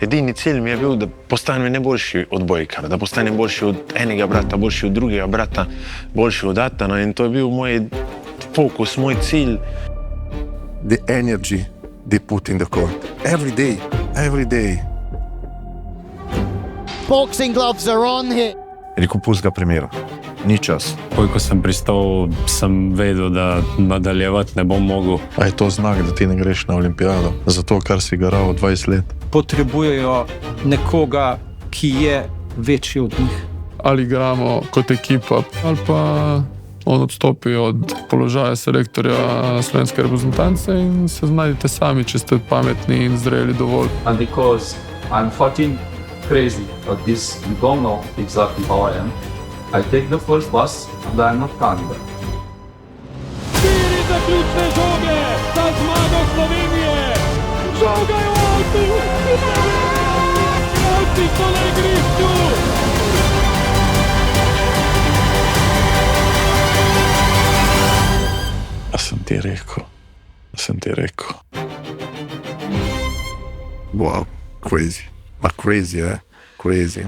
Edini cilj mi je bil, da postanem najboljši odbojkar, da postanem boljši od enega brata, boljši od drugega brata, boljši od ata. No, in to je bil moj fokus, moj cilj. The energy they put in the court. Every day. Boxing gloves are on here. Rekel, pusti ga primera. Ni čas. Ko sem pristal, sem vedel, da nadaljevati ne bom mogel. A je to znak, da ti ne greš na olimpijado? Zato, kar si garal 20 let. Potrebujejo nekoga, ki je večji od njih. Ali igramo kot ekipa, ali pa on odstopi od položaja selektorja slovenske reprezentance in se znajdete sami, če ste pametni in zreli dovolj. And because I'm fucking crazy at this, you don't know exactly how I am. I take the first bus and I'm not coming back. 4 zaključne žoge za zmago Slovenije. Žoga je v avtu. Avti so na igrišču. A sem ti rekel. Wow, crazy. Ma crazy, crazy.